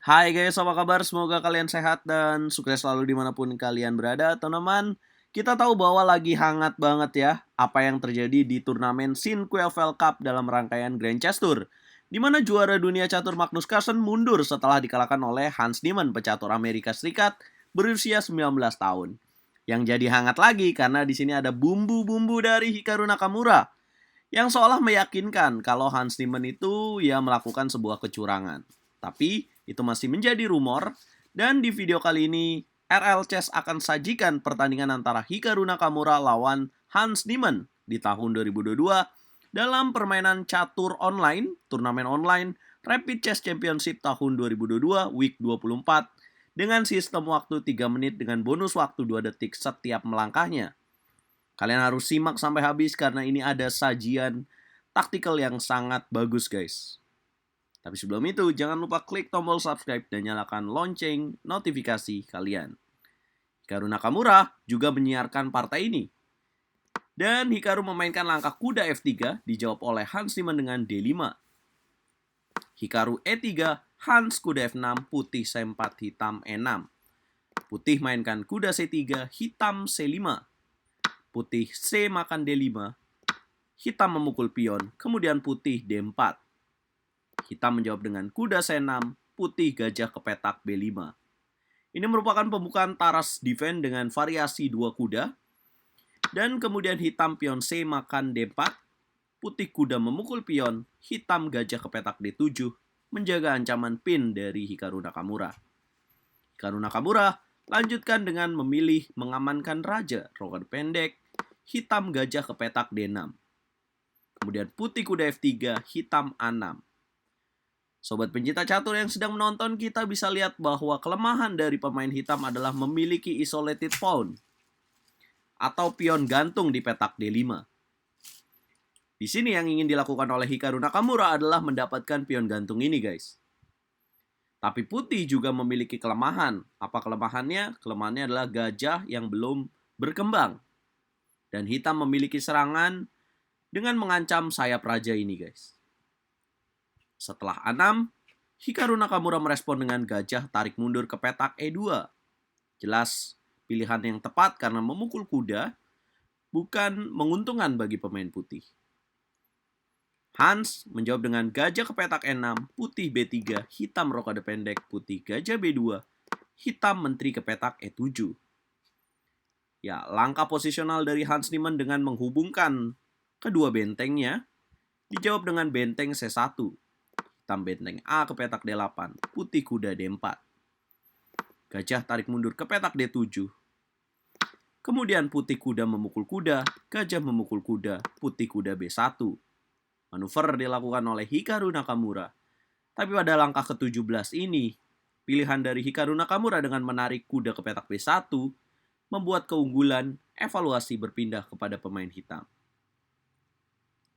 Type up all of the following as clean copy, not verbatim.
Hai guys, apa kabar? Semoga kalian sehat dan sukses selalu dimanapun kalian berada, teman-teman. Kita tahu bahwa lagi hangat banget ya apa yang terjadi di turnamen Sinqueval Cup dalam rangkaian Grand Chess Tour, di mana juara dunia catur Magnus Carlsen mundur setelah dikalahkan oleh Hans Niemann, pecatur Amerika Serikat berusia 19 tahun. Yang jadi hangat lagi karena di sini ada bumbu-bumbu dari Hikaru Nakamura yang seolah meyakinkan kalau Hans Niemann itu ya melakukan sebuah kecurangan. Tapi itu masih menjadi rumor, dan di video kali ini RL Chess akan sajikan pertandingan antara Hikaru Nakamura lawan Hans Niemann di tahun 2022 dalam permainan catur online, turnamen online Rapid Chess Championship tahun 2022 Week 24 dengan sistem waktu 3 menit dengan bonus waktu 2 detik setiap melangkahnya. Kalian harus simak sampai habis karena ini ada sajian taktikal yang sangat bagus guys. Tapi sebelum itu, jangan lupa klik tombol subscribe dan nyalakan lonceng notifikasi kalian. Hikaru Nakamura juga menyiarkan partai ini. Dan Hikaru memainkan langkah kuda F3, dijawab oleh Hans Niemann dengan D5. Hikaru E3, Hans kuda F6, putih C4, hitam E6. Putih mainkan kuda C3, hitam C5. Putih C makan D5, hitam memukul pion, kemudian putih D4. Hitam menjawab dengan kuda C6, putih gajah ke petak B5. Ini merupakan pembukaan taras defense dengan variasi 2 kuda. Dan kemudian hitam pion C makan D4, putih kuda memukul pion, hitam gajah ke petak D7, menjaga ancaman pin dari Hikaru Nakamura. Hikaru Nakamura lanjutkan dengan memilih mengamankan raja, rokade pendek, hitam gajah ke petak D6. Kemudian putih kuda F3, hitam A6. Sobat pencinta catur yang sedang menonton, kita bisa lihat bahwa kelemahan dari pemain hitam adalah memiliki isolated pawn atau pion gantung di petak D5. Di sini yang ingin dilakukan oleh Hikaru Nakamura adalah mendapatkan pion gantung ini guys. Tapi putih juga memiliki kelemahan. Apa kelemahannya? Kelemahannya adalah gajah yang belum berkembang. Dan hitam memiliki serangan dengan mengancam sayap raja ini guys. Setelah A6, Hikaru Nakamura merespon dengan gajah tarik mundur ke petak E2. Jelas pilihan yang tepat karena memukul kuda bukan menguntungkan bagi pemain putih. Hans menjawab dengan gajah ke petak E6, putih B3, hitam rokade pendek, putih gajah B2, hitam menteri ke petak E7. Ya, langkah posisional dari Hans Niemann dengan menghubungkan kedua bentengnya dijawab dengan benteng C1. Hitam benteng A ke petak D8, putih kuda D4. Gajah tarik mundur ke petak D7. Kemudian putih kuda memukul kuda, gajah memukul kuda, putih kuda B1. Manuver dilakukan oleh Hikaru Nakamura. Tapi pada langkah ke-17 ini, pilihan dari Hikaru Nakamura dengan menarik kuda ke petak B1 membuat keunggulan evaluasi berpindah kepada pemain hitam.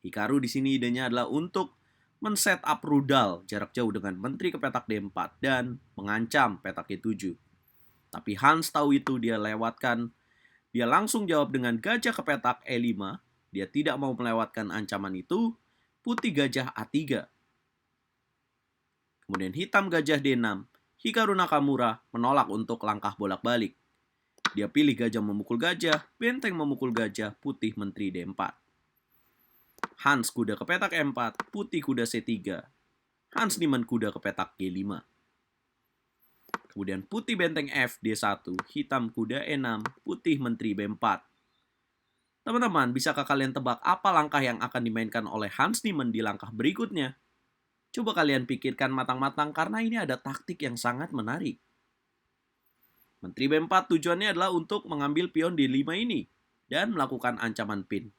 Hikaru di sini idenya adalah untuk men-set up rudal jarak jauh dengan menteri ke petak D4 dan mengancam petak E7. Tapi Hans tahu itu, dia lewatkan. Dia langsung jawab dengan gajah ke petak E5. Dia tidak mau melewatkan ancaman itu. Putih gajah A3. Kemudian hitam gajah D6. Hikaru Nakamura menolak untuk langkah bolak-balik. Dia pilih gajah memukul gajah, benteng memukul gajah, putih menteri D4. Hans kuda ke petak E4, putih kuda C3. Hans Niemann kuda ke petak G5. Kemudian putih benteng F D1, hitam kuda E6, putih menteri B4. Teman-teman, bisakah kalian tebak apa langkah yang akan dimainkan oleh Hans Niemann di langkah berikutnya? Coba kalian pikirkan matang-matang karena ini ada taktik yang sangat menarik. Menteri B4 tujuannya adalah untuk mengambil pion D5 ini dan melakukan ancaman pin.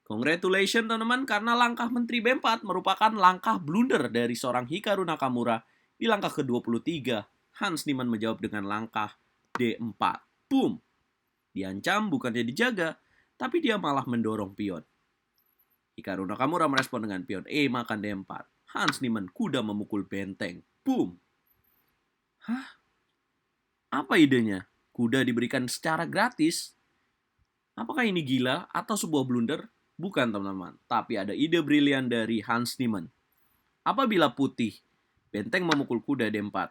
Congratulations teman-teman, karena langkah Menteri B4 merupakan langkah blunder dari seorang Hikaru Nakamura. Di langkah ke-23, Hans Niemann menjawab dengan langkah D4. Boom! Diancam bukannya dijaga, tapi dia malah mendorong pion. Hikaru Nakamura merespon dengan pion E makan D4. Hans Niemann kuda memukul benteng. Boom! Hah? Apa idenya? Kuda diberikan secara gratis? Apakah ini gila atau sebuah blunder? Bukan teman-teman, tapi ada ide brilian dari Hans Niemann. Apabila putih, benteng memukul kuda D4.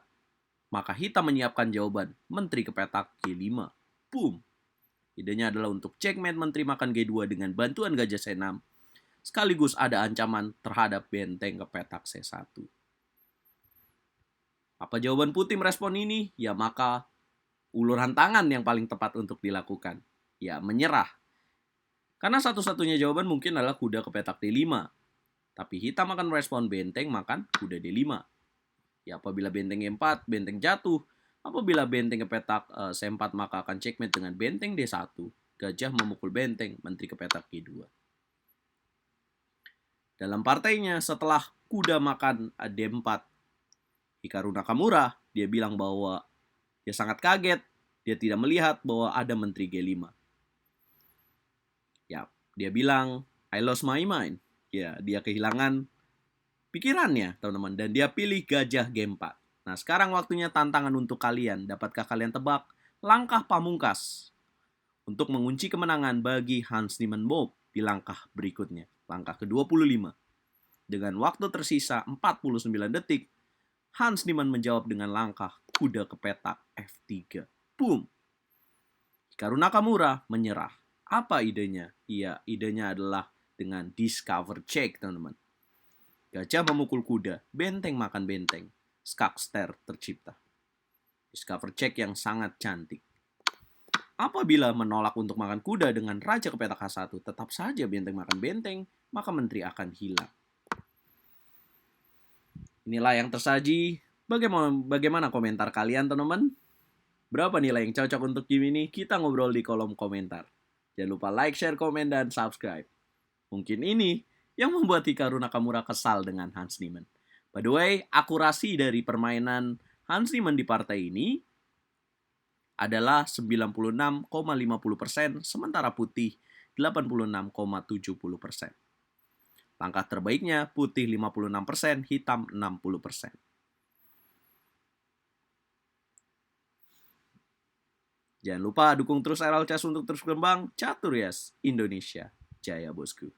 Maka hitam menyiapkan jawaban, menteri ke petak G5. Boom! Idenya adalah untuk checkmate menteri makan G2 dengan bantuan gajah C6. Sekaligus ada ancaman terhadap benteng ke petak C1. Apa jawaban putih merespon ini? Ya maka uluran tangan yang paling tepat untuk dilakukan. Ya menyerah. Karena satu-satunya jawaban mungkin adalah kuda ke petak D5. Tapi hitam akan merespon benteng makan kuda D5. Ya apabila benteng E4, benteng jatuh. Apabila benteng ke petak C4 maka akan checkmate dengan benteng D1. Gajah memukul benteng, menteri ke petak G2. Dalam partainya setelah kuda makan D4, Hikaru Nakamura, dia bilang bahwa dia sangat kaget, dia tidak melihat bahwa ada menteri G5. Ya, dia bilang, I lost my mind. Ya, dia kehilangan pikirannya, teman-teman. Dan dia pilih gajah G4. Nah, sekarang waktunya tantangan untuk kalian. Dapatkah kalian tebak langkah pamungkas untuk mengunci kemenangan bagi Hans Niemann Bob di langkah berikutnya? Langkah ke-25. Dengan waktu tersisa 49 detik, Hans Niemann menjawab dengan langkah kuda ke petak F3. Boom! Hikaru Nakamura menyerah. Apa idenya? Iya, idenya adalah dengan discover check, teman-teman. Gajah memukul kuda, benteng makan benteng. Skakster tercipta. Discover check yang sangat cantik. Apabila menolak untuk makan kuda dengan raja ke petak H1, tetap saja benteng makan benteng, maka menteri akan hilang. Inilah yang tersaji. Bagaimana komentar kalian, teman-teman? Berapa nilai yang cocok untuk game ini? Kita ngobrol di kolom komentar. Jangan lupa like, share, komen, dan subscribe. Mungkin ini yang membuat Hikaru Nakamura kesal dengan Hans Niemann. By the way, akurasi dari permainan Hans Niemann di partai ini adalah 96,50%, sementara putih 86,70%. Langkah terbaiknya putih 56%, hitam 60%. Jangan lupa dukung terus RL Chess untuk terus berkembang. Catur Yes, Indonesia Jaya bosku.